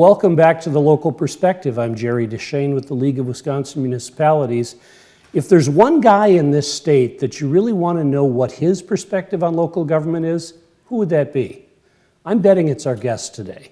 welcome back to The Local Perspective. I'm Jerry Deschane with the League of Wisconsin Municipalities. If there's one guy in this state that you really want to know what his perspective on local government is, who would that be? I'm betting it's our guest today.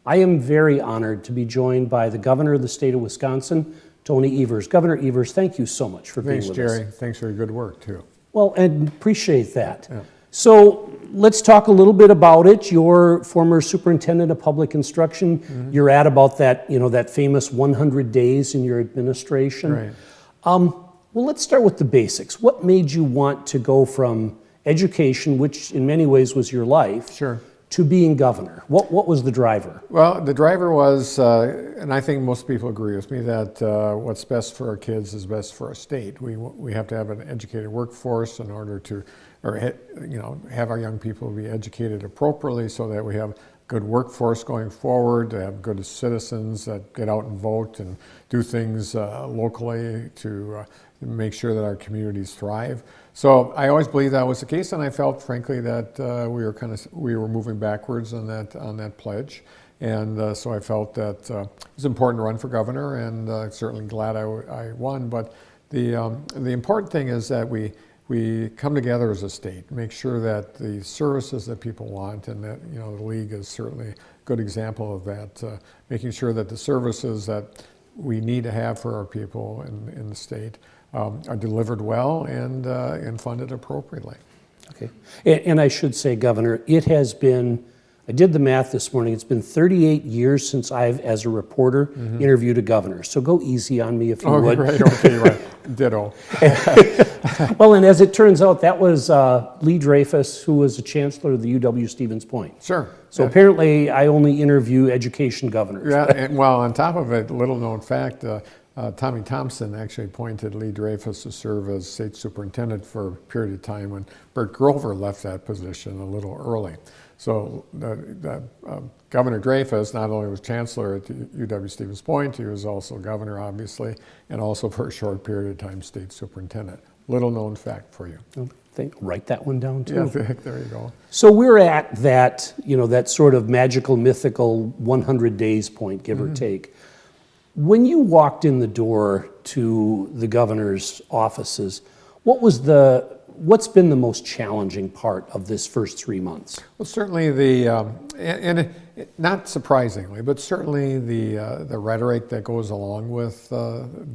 I am very honored to be joined by the governor of the state of Wisconsin, Tony Evers. Governor Evers, thank you so much for being with us. Thanks, Jerry. Thanks for your good work, too. Well, and appreciate that. Yeah. So let's talk a little bit about it. You're former superintendent of public instruction. Mm-hmm. You're at about that, that famous 100 days in your administration. Right. Well, let's start with the basics. What made you want to go from education, which in many ways was your life, Sure. to being governor? What was the driver? Well, the driver was, and I think most people agree with me, that what's best for our kids is best for our state. We have to have an educated workforce in order to, have our young people be educated appropriately so that we have good workforce going forward, to have good citizens that get out and vote and do things locally to make sure that our communities thrive. So I always believed that was the case, and I felt, frankly, that we were moving backwards on that pledge, and so I felt that it was important to run for governor, and certainly glad I won. But the important thing is that we come together as a state, make sure that the services that people want, and that the league is certainly a good example of that, making sure that the services that we need to have for our people in the state are delivered well and funded appropriately. Okay, and I should say, Governor, it has been, I did the math this morning, it's been 38 years since I've, as a reporter, interviewed a governor. So go easy on me if you would. Right. Ditto. Well, and as it turns out, that was Lee Dreyfus, who was the chancellor of the UW-Stevens Point. Sure. So apparently I only interview education governors. Yeah, and well, on top of it, little known fact, Tommy Thompson actually appointed Lee Dreyfus to serve as state superintendent for a period of time when Bert Grover left that position a little early. So Governor Dreyfus not only was chancellor at the UW-Stevens Point, he was also governor, obviously, and also for a short period of time state superintendent. Little known fact for you. Write that one down too. Yeah, there you go. So we're at that, that sort of magical, mythical 100 days point, give or take. When you walked in the door to the governor's offices, what's been the most challenging part of this first 3 months? Well, certainly not surprisingly, but certainly the rhetoric that goes along with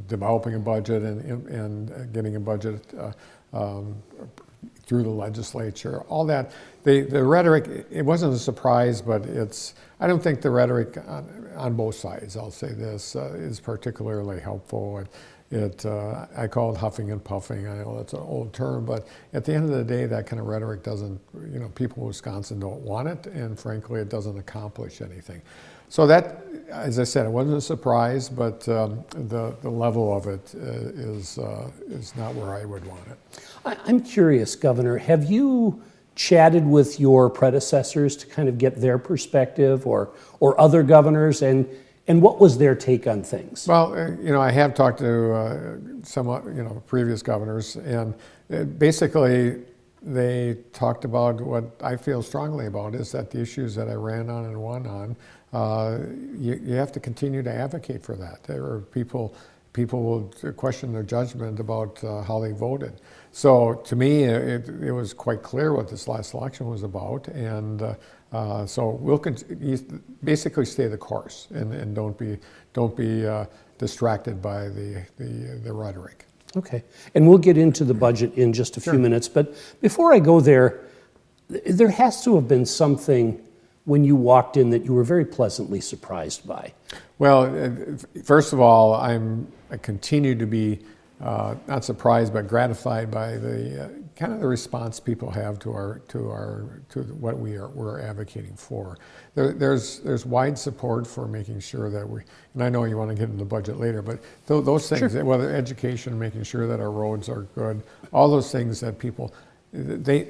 developing a budget and getting a budget through the legislature, all that. The rhetoric, it wasn't a surprise, but I don't think the rhetoric on both sides, I'll say this, is particularly helpful. I call it huffing and puffing. I know that's an old term, but at the end of the day, that kind of rhetoric doesn't, people in Wisconsin don't want it, and frankly, it doesn't accomplish anything. So that, as I said, it wasn't a surprise, but the level of it is not where I would want it. I'm curious, Governor, have you chatted with your predecessors to kind of get their perspective, or other governors, and what was their take on things? Well, I have talked to some, previous governors, and basically they talked about what I feel strongly about, is that the issues that I ran on and won on, you have to continue to advocate for that. There are people will question their judgment about how they voted. So to me, it was quite clear what this last election was about, and so we'll basically stay the course and don't be distracted by the rhetoric. Okay, and we'll get into the budget in just a few minutes, but before I go there has to have been something when you walked in that you were very pleasantly surprised by. Well, first of all, I continue to be not surprised but gratified by the kind of the response people have to what we're advocating for. There's wide support for making sure that and I know you want to get into the budget later, but those things, sure, whether education, making sure that our roads are good, all those things that people, they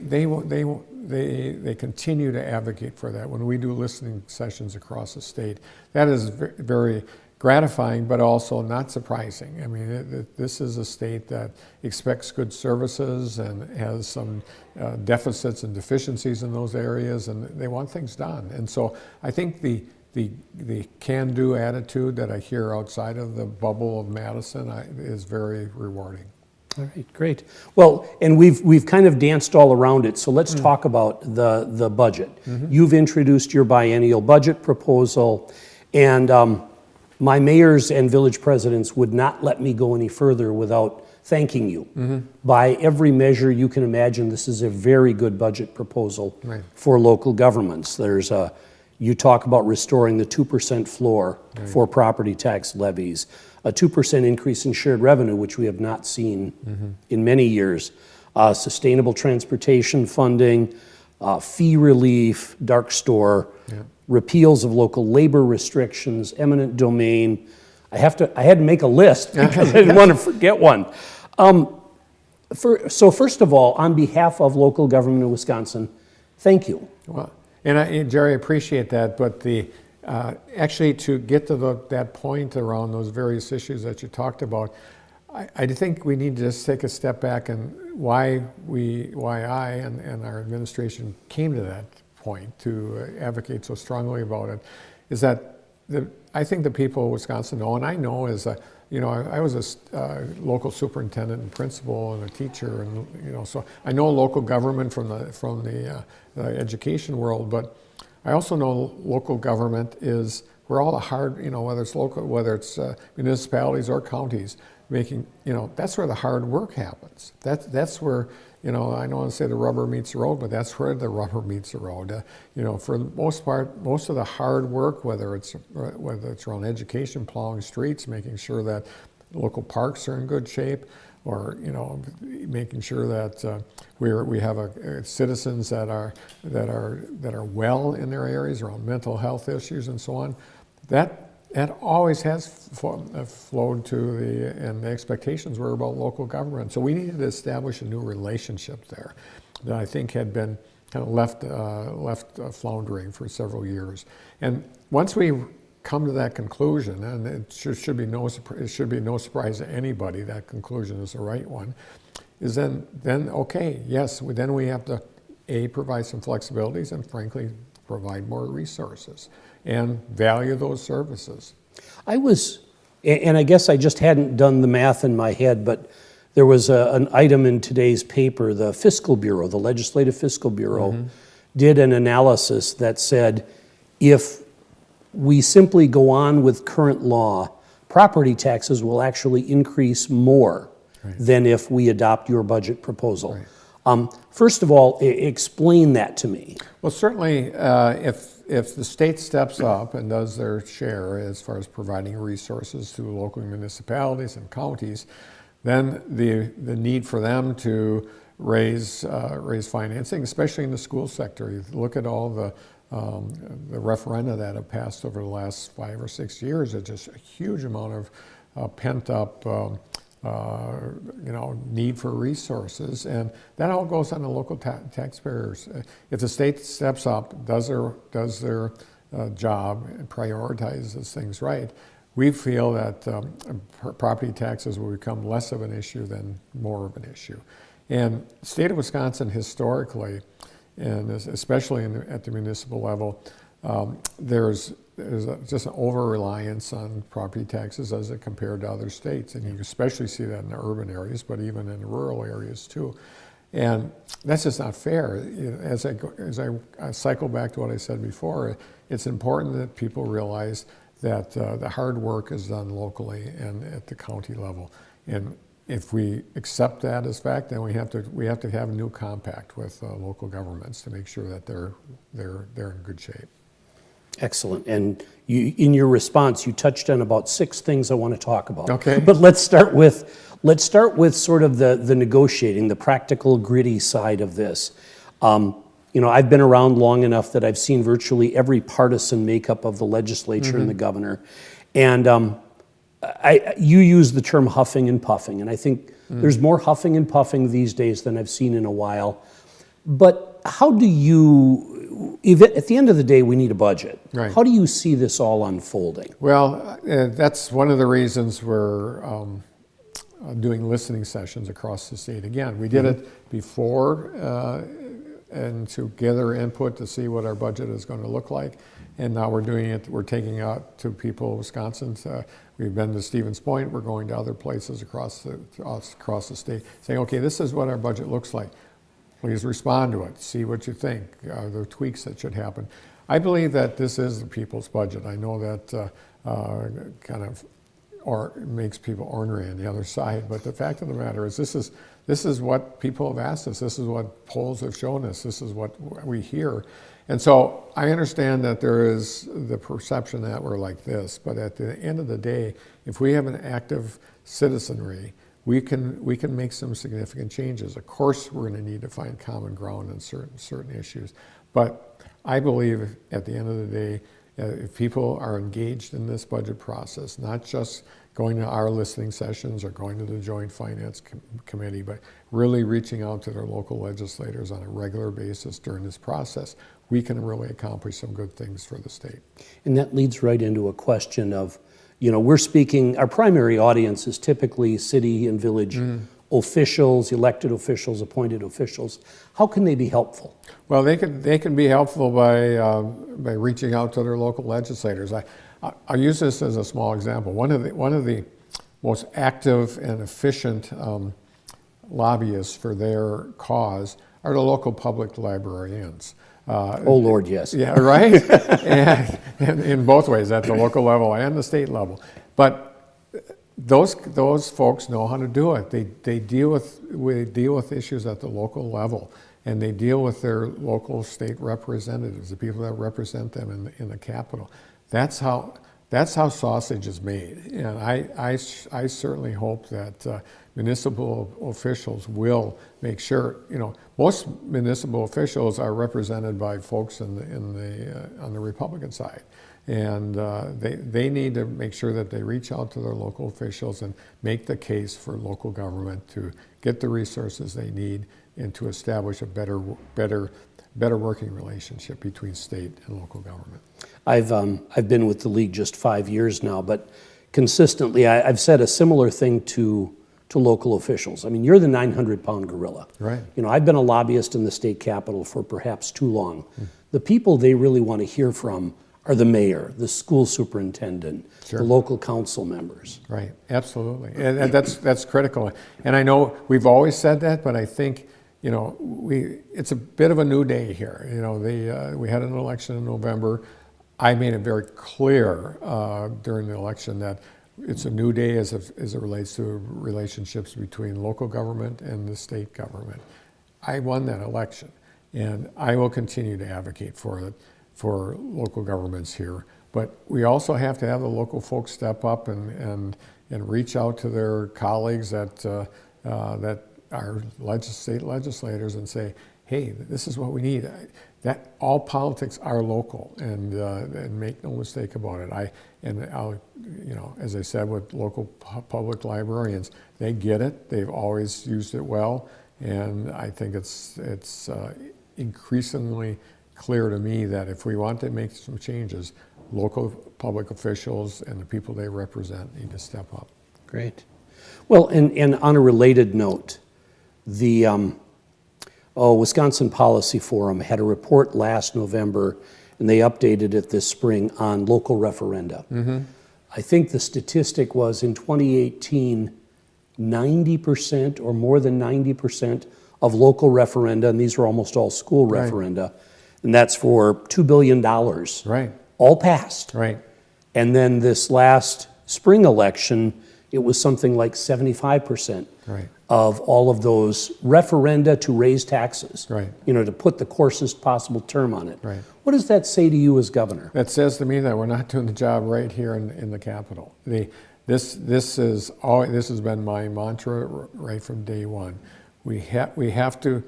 continue to advocate for that. When we do listening sessions across the state, that is very gratifying, but also not surprising. I mean, this is a state that expects good services and has some deficits and deficiencies in those areas, and they want things done. And so I think the the can-do attitude that I hear outside of the bubble of Madison is very rewarding. All right, great. Well, and we've kind of danced all around it, so let's talk about the budget. You've introduced your biennial budget proposal, and my mayors and village presidents would not let me go any further without thanking you. By every measure you can imagine, this is a very good budget proposal for local governments. You talk about restoring the 2% floor for property tax levies, a 2% increase in shared revenue, which we have not seen in many years, sustainable transportation funding, fee relief, dark store, repeals of local labor restrictions, eminent domain. I had to make a list because I didn't want to forget one. So first of all, on behalf of local government in Wisconsin, thank you. Well, and Jerry, I appreciate that, but actually to get to that point around those various issues that you talked about, I think we need to just take a step back and why I and our administration came to that point to advocate so strongly about it is that I think the people of Wisconsin know, and I know as a, I was a local superintendent and principal and a teacher, and so I know local government from the education world, but I also know local government is where all the hard, whether it's local, whether it's municipalities or counties, making, that's where the hard work happens. That's where, I don't want to say the rubber meets the road, but that's where the rubber meets the road. For the most part, most of the hard work, whether it's around education, plowing streets, making sure that local parks are in good shape, or making sure that we have citizens that are well in their areas around mental health issues and so on. That always has flowed to and the expectations were about local government. So we needed to establish a new relationship there that I think had been kind of left floundering for several years. And once we come to that conclusion, and it should be no surprise to anybody that conclusion is the right one, is then okay, yes, then we have to provide some flexibilities and frankly provide more resources and value those services. And I guess I just hadn't done the math in my head, but there was an item in today's paper, the Fiscal Bureau, the Legislative Fiscal Bureau, did an analysis that said if we simply go on with current law, property taxes will actually increase more than if we adopt your budget proposal. First of all, explain that to me. Well, certainly, if the state steps up and does their share as far as providing resources to local municipalities and counties, then the need for them to raise financing, especially in the school sector. You look at all the referenda that have passed over the last 5 or 6 years. It's just a huge amount of pent up need for resources, and that all goes on the local taxpayers. If the state steps up, does their job, and prioritizes things right, we feel that property taxes will become less of an issue than more of an issue. And the state of Wisconsin historically, and especially at the municipal level, there's just an over-reliance on property taxes as it compared to other states. And you especially see that in the urban areas, but even in the rural areas too. And that's just not fair. As I cycle back to what I said before, it's important that people realize that the hard work is done locally and at the county level. And if we accept that as fact, then we have to have a new compact with local governments to make sure that they're in good shape. Excellent. And in your response, you touched on about 6 things I want to talk about. Okay. But let's start with sort of the negotiating, the practical, gritty side of this. I've been around long enough that I've seen virtually every partisan makeup of the legislature and the governor. And you use the term huffing and puffing, and I think there's more huffing and puffing these days than I've seen in a while. But how do you, at the end of the day, we need a budget. Right. How do you see this all unfolding? Well, that's one of the reasons we're doing listening sessions across the state. Again, we did it before and to gather input to see what our budget is going to look like. And now we're doing it, we're taking out to people in Wisconsin. We've been to Stevens Point, we're going to other places across the state, saying, okay, this is what our budget looks like. Please respond to it, see what you think, are there tweaks that should happen. I believe that this is the people's budget. I know that kind of makes people ornery on the other side, but the fact of the matter is this is what people have asked us, this is what polls have shown us, this is what we hear. And so I understand that there is the perception that we're like this, but at the end of the day, if we have an active citizenry, we can make some significant changes. Of course, we're going to need to find common ground on certain issues, but I believe at the end of the day, if people are engaged in this budget process, not just going to our listening sessions or going to the Joint Finance Committee, but really reaching out to their local legislators on a regular basis during this process, we can really accomplish some good things for the state. And that leads right into a question of, we're speaking, our primary audience is typically city and village officials, elected officials, appointed officials. How can they be helpful? Well, they can be helpful by reaching out to their local legislators. I'll use this as a small example. One of the most active and efficient lobbyists for their cause are the local public librarians. Oh Lord, yes. Yeah, right? and in both ways, at the local level and the state level. But those folks know how to do it. They deal with issues at the local level, and they deal with their local state representatives, the people that represent them in the Capitol. That's how sausage is made. And I certainly hope that municipal officials will make sure, most municipal officials are represented by folks on the Republican side. And they need to make sure that they reach out to their local officials and make the case for local government to get the resources they need and to establish a better working relationship between state and local government. I've been with the league just 5 years now, but consistently I've said a similar thing to local officials. I mean, you're the 900-pound gorilla. Right. I've been a lobbyist in the state capitol for perhaps too long. The people they really want to hear from are the mayor, the school superintendent, sure, the local council members. Right, absolutely, and that's critical. And I know we've always said that, but I think it's a bit of a new day here. We had an election in November. I made it very clear during the election that it's a new day as it relates to relationships between local government and the state government. I won that election, and I will continue to advocate for it for local governments here. But we also have to have the local folks step up and reach out to their colleagues that are state legislators and say, hey, this is what we need. That all politics are local, and make no mistake about it. As I said, with local public librarians, they get it. They've always used it well, and I think it's increasingly clear to me that if we want to make some changes, local public officials and the people they represent need to step up. Great. Well, and on a related note, the Wisconsin Policy Forum had a report last November, and they updated it this spring on local referenda. I think the statistic was in 2018, 90% or more than 90% of local referenda, and these were almost all school referenda, and that's for $2 billion. Right. All passed. Right. And then this last spring election, it was something like 75% of all of those referenda to raise taxes, to put the coarsest possible term on it. Right. What does that say to you as governor? That says to me that we're not doing the job right here in the Capitol. This has been my mantra right from day one. We have to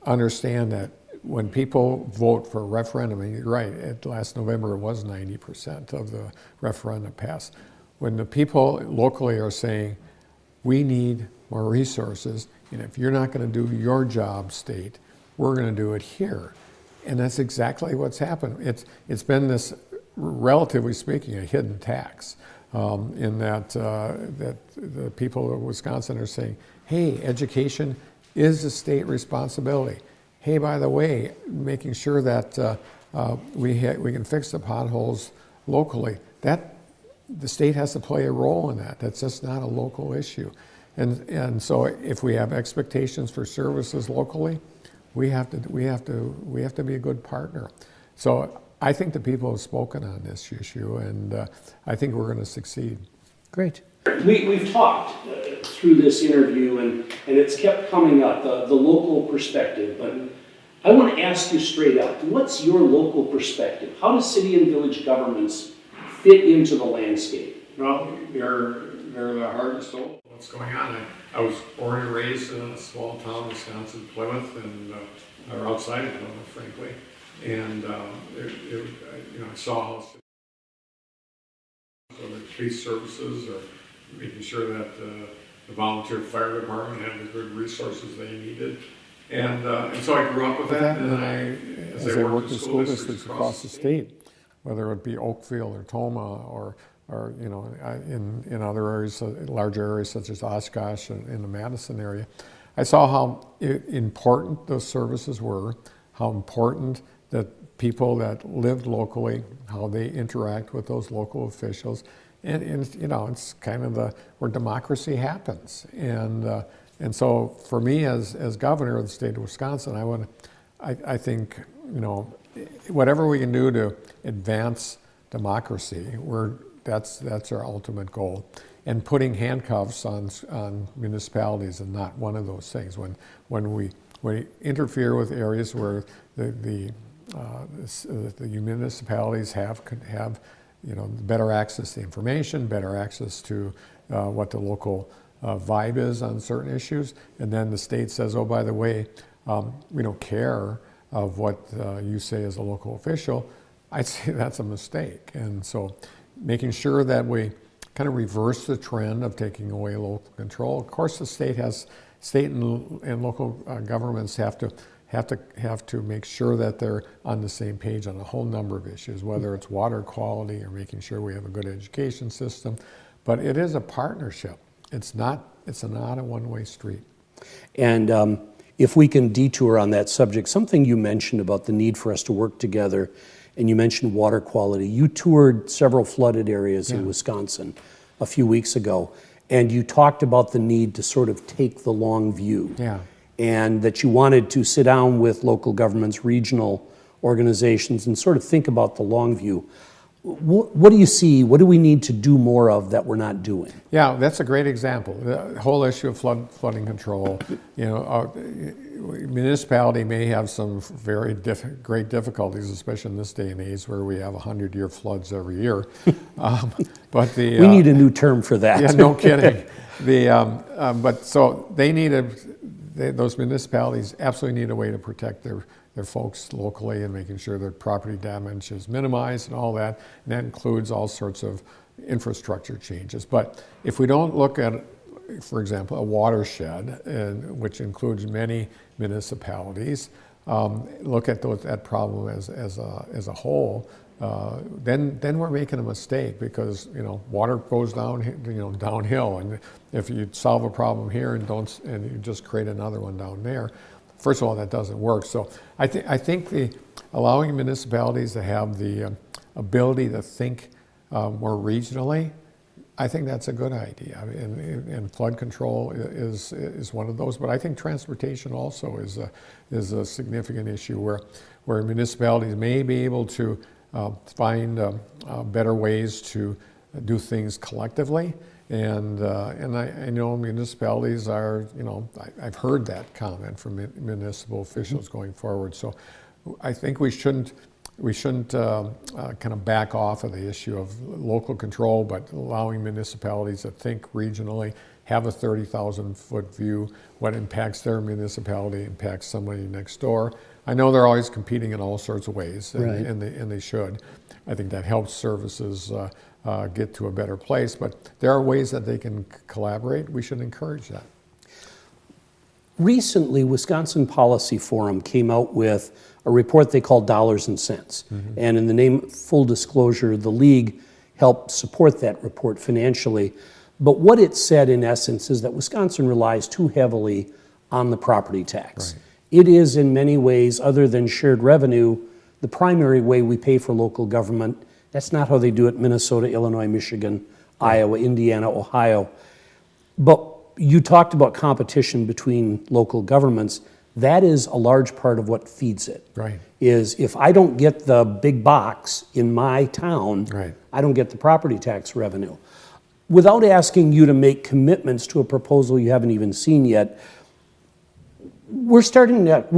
understand that when people vote for a referendum, and you're right, last November it was 90% of the referendum passed. When the people locally are saying, we need more resources, and if you're not going to do your job, state, we're going to do it here. And that's exactly what's happened. It's been this, relatively speaking, a hidden tax, in that the people of Wisconsin are saying, hey, education is a state responsibility. hey, by the way, making sure that we can fix the potholes locally. That the state has to play a role in that. That's just not a local issue. And so if we have expectations for services locally, we have to be a good partner. So I think the people have spoken on this issue, and I think we're going to succeed. Great. We've talked through this interview, and it's kept coming up, the local perspective. But I want to ask you straight up, what's your local perspective? How do city and village governments fit into the landscape? Well, they're the heart and soul of what's going on. I was born and raised in a small town, Wisconsin, Plymouth, and or outside of Plymouth, frankly. And I saw how the police services are making sure that the volunteer fire department had the good resources they needed. And so I grew up with that. And as I worked in school districts across the state, whether it be Oakville or Toma or in other areas, larger areas such as Oshkosh and in the Madison area, I saw how important those services were, how important that people that lived locally, how they interact with those local officials, and it's kind of where democracy happens. And so for me as governor of the state of Wisconsin, I think whatever we can do to advance democracy, that's our ultimate goal. And putting handcuffs on municipalities is not one of those things. When we interfere with areas where the municipalities have better access to information, better access to what the local vibe is on certain issues, and then the state says, oh, by the way, we don't care of what you say as a local official, I'd say that's a mistake. And so making sure that we kind of reverse the trend of taking away local control. Of course, the state and local governments have to make sure that they're on the same page on a whole number of issues, whether it's water quality or making sure we have a good education system. But it is a partnership. It's not a one-way street. And if we can detour on that subject, something you mentioned about the need for us to work together, and you mentioned water quality. You toured several flooded areas in Wisconsin a few weeks ago, and you talked about the need to sort of take the long view. Yeah. And that you wanted to sit down with local governments, regional organizations, and sort of think about the long view. What do you see? What do we need to do more of that we're not doing? Yeah, that's a great example. The whole issue of flooding control. Municipality may have some very great difficulties, especially in this day and age where we have 100-year floods every year. But we need a new term for that. Yeah, no kidding. But so those municipalities absolutely need a way to protect their folks locally and making sure that property damage is minimized and all that. And that includes all sorts of infrastructure changes. But if we don't look at, for example, a watershed, which includes many municipalities, look at that problem as a whole, then we're making a mistake because water goes downhill, and if you solve a problem here and you just create another one down there, first of all, that doesn't work. So I think allowing municipalities to have the ability to think more regionally, I think that's a good idea. And flood control is one of those. But I think transportation also is a significant issue where municipalities may be able to find better ways to do things collectively. And I know municipalities are, I've heard that comment from municipal officials going forward. So I think we shouldn't kind of back off of the issue of local control, but allowing municipalities to think regionally, have a 30,000-foot view. What impacts their municipality impacts somebody next door. I know they're always competing in all sorts of ways, and they should. I think that helps services get to a better place, but there are ways that they can collaborate. We should encourage that. Recently, Wisconsin Policy Forum came out with a report they call Dollars and Cents. Mm-hmm. And in the name, full disclosure, the League helped support that report financially. But what it said, in essence, is that Wisconsin relies too heavily on the property tax. Right. It is in many ways, other than shared revenue, the primary way we pay for local government. That's not how they do it in Minnesota, Illinois, Michigan, Iowa, Indiana, Ohio. But you talked about competition between local governments. That is a large part of what feeds it. Right. Is if I don't get the big box in my town, Right. I don't get the property tax revenue. Without asking you to make commitments to a proposal you haven't even seen yet, we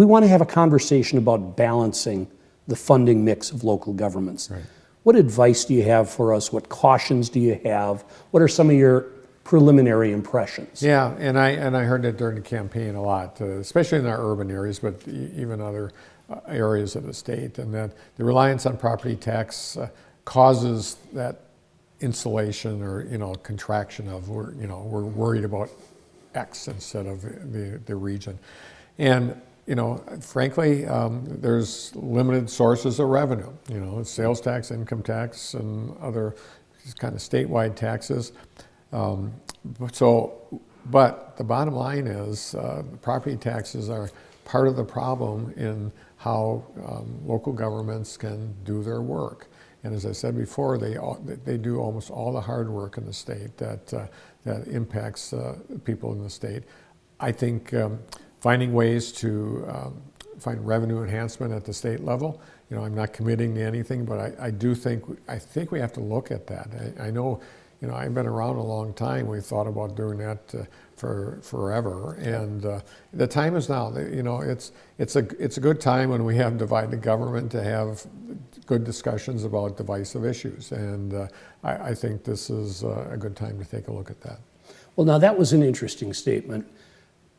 want to have a conversation about balancing the funding mix of local governments. Right. What advice do you have for us? What cautions do you have? What are some of your preliminary impressions? Yeah, and I heard that during the campaign a lot, especially in our urban areas, but even other areas of the state, and that the reliance on property tax causes that insulation or contraction of we're worried about X instead of the region, and frankly, there's limited sources of revenue. Sales tax, income tax, and other kind of statewide taxes. But the bottom line is property taxes are part of the problem in how local governments can do their work. And as I said before, they do almost all the hard work in the state that impacts people in the state. I think finding ways to find revenue enhancement at the state level. I'm not committing to anything, but I think we have to look at that. I know. I've been around a long time. We've thought about doing that for forever, and the time is now. It's a good time when we have divided government to have good discussions about divisive issues, and I think this is a good time to take a look at that. Well, now that was an interesting statement.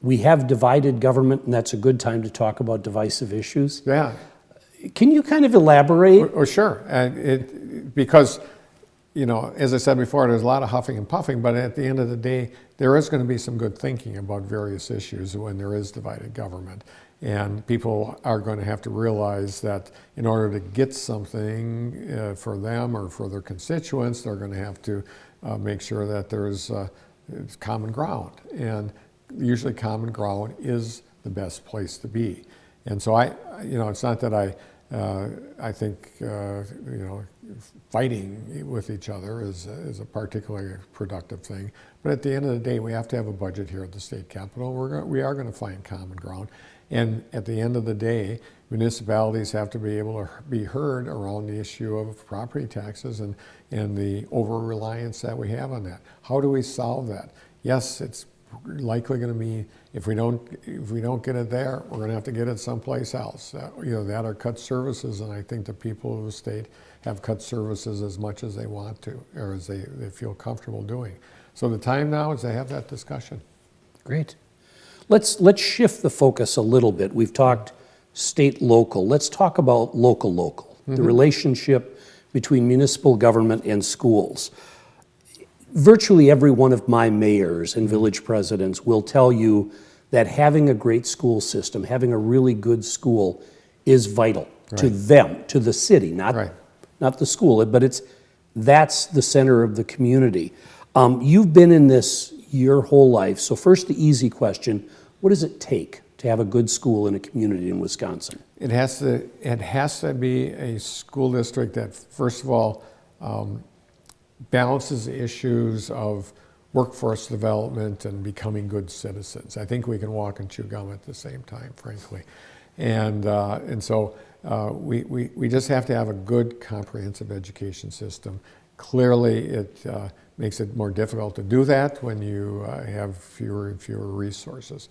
We have divided government, and that's a good time to talk about divisive issues. Yeah. Can you kind of elaborate? Oh, sure. Because as I said before, there's a lot of huffing and puffing, but at the end of the day, there is going to be some good thinking about various issues when there is divided government. And people are going to have to realize that in order to get something for them or for their constituents, they're going to have to make sure that there's common ground. And usually common ground is the best place to be. And so it's not that I think fighting with each other is a particularly productive thing. But at the end of the day, we have to have a budget here at the state capitol. We are going to find common ground. And at the end of the day, municipalities have to be able to be heard around the issue of property taxes and the over-reliance that we have on that. How do we solve that? Yes, it's likely going to be if we don't get it there, we're going to have to get it someplace else. That or cut services, and I think the people of the state have cut services as much as they want to, or as they feel comfortable doing. So the time now is to have that discussion. Great. Let's shift the focus a little bit. We've talked state local. Let's talk about local, mm-hmm. The relationship between municipal government and schools. Virtually every one of my mayors and village presidents will tell you that having a great school system, having a really good school is vital to them, to the city, not the school, but that's the center of the community. You've been in this your whole life. So first, the easy question, what does it take to have a good school in a community in Wisconsin? It has to be a school district that, first of all, balances the issues of workforce development and becoming good citizens. I think we can walk and chew gum at the same time, frankly. And so we just have to have a good comprehensive education system. Clearly, it makes it more difficult to do that when you have fewer and fewer resources.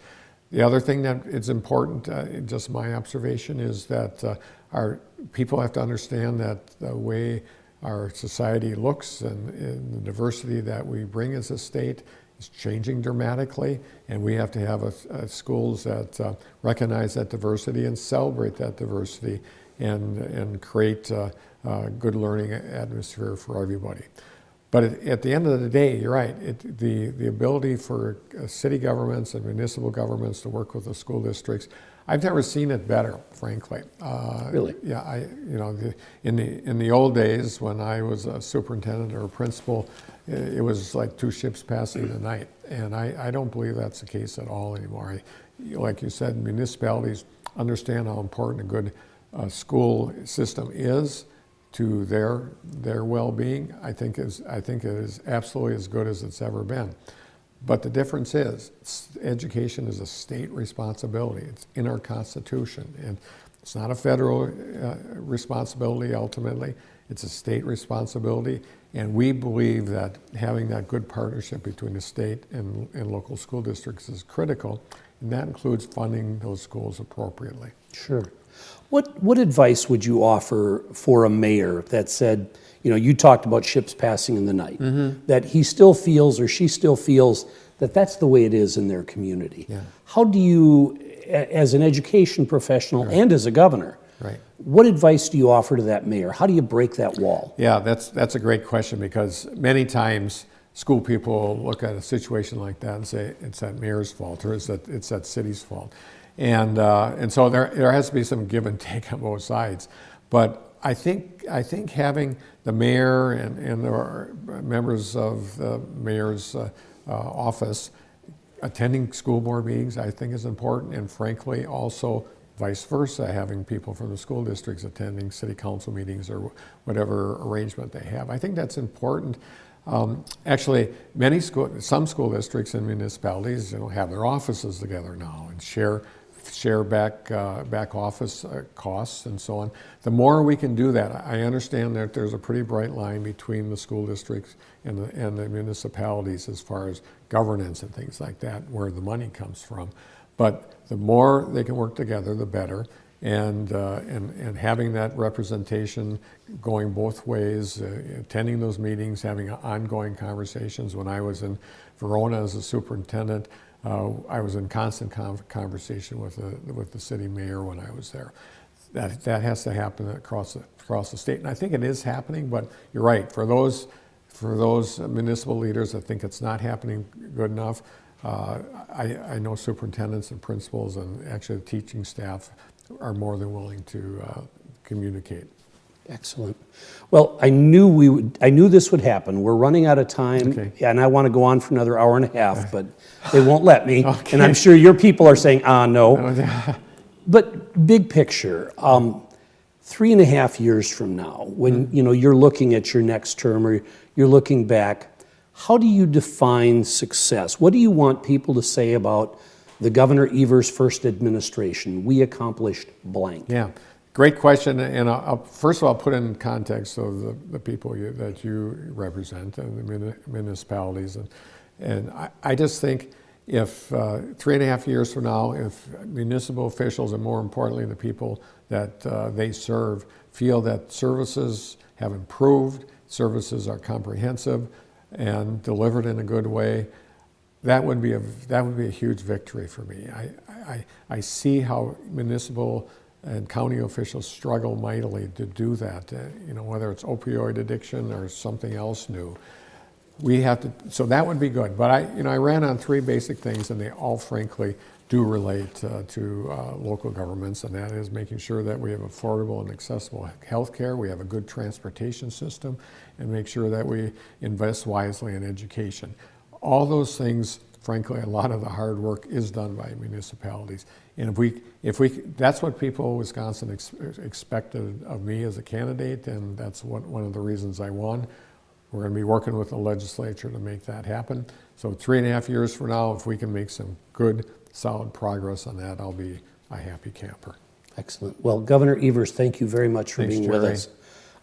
The other thing that is important, just my observation, is that our people have to understand that the way our society looks and the diversity that we bring as a state is changing dramatically, and we have to have schools that recognize that diversity and celebrate that diversity and create a good learning atmosphere for everybody. But at the end of the day, you're right, the ability for city governments and municipal governments to work with the school districts, I've never seen it better, frankly. Really? Yeah, in the old days when I was a superintendent or a principal, it was like two ships passing the night, and I don't believe that's the case at all anymore. like you said, municipalities understand how important a good school system is to their well-being. I think it is absolutely as good as it's ever been. But the difference is, education is a state responsibility. It's in our Constitution, and it's not a federal responsibility ultimately. It's a state responsibility, and we believe that having that good partnership between the state and local school districts is critical, and that includes funding those schools appropriately. Sure. What advice would you offer for a mayor that said, you talked about ships passing in the night, that he still feels or she still feels that that's the way it is in their community? Yeah. How do you, as an education professional and as a governor, what advice do you offer to that mayor? How do you break that wall? Yeah, that's a great question, because many times school people look at a situation like that and say it's that mayor's fault or it's that city's fault. And so there has to be some give and take on both sides. But I think having the mayor and the members of the mayor's office attending school board meetings, I think, is important, and frankly also vice versa, having people from the school districts attending city council meetings or whatever arrangement they have. I think that's important. Actually, some school districts and municipalities have their offices together now and share back office costs and so on. The more we can do that, I understand that there's a pretty bright line between the school districts and the municipalities as far as governance and things like that, where the money comes from. But the more they can work together, the better. And having that representation going both ways, attending those meetings, having ongoing conversations. When I was in Verona as a superintendent, I was in constant conversation with the city mayor when I was there. That has to happen across the state, and I think it is happening. But you're right, for those municipal leaders that think it's not happening good enough, I know superintendents and principals and actually the teaching staff are more than willing to communicate. Excellent. Well, I knew this would happen. We're running out of time, and I want to go on for another hour and a half, but they won't let me. And I'm sure your people are saying, no. But big picture, 3.5 years from now, when you're looking at your next term or you're looking back, how do you define success? What do you want people to say about the Governor Evers' first administration? We accomplished blank. Yeah. Great question, and first of all, put in context of the people that you represent and the municipalities, and I just think if 3.5 years from now, if municipal officials and more importantly the people that they serve feel that services have improved, services are comprehensive and delivered in a good way, that would be a huge victory for me. I see how municipal and county officials struggle mightily to do that, whether it's opioid addiction or something else new. We have to, so that would be good. But I ran on 3 basic things, and they all frankly do relate to local governments, and that is making sure that we have affordable and accessible health care, we have a good transportation system, and make sure that we invest wisely in education. All those things, frankly, a lot of the hard work is done by municipalities. And if we that's what people in Wisconsin expected of me as a candidate, and that's one of the reasons I won. We're going to be working with the legislature to make that happen. So 3.5 years from now, if we can make some good, solid progress on that, I'll be a happy camper. Excellent. Well, Governor Evers, thank you very much for being with us.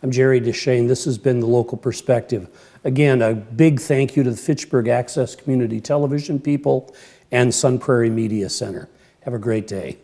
I'm Jerry Deschane. This has been The Local Perspective. Again, a big thank you to the Fitchburg Access Community Television people and Sun Prairie Media Center. Have a great day.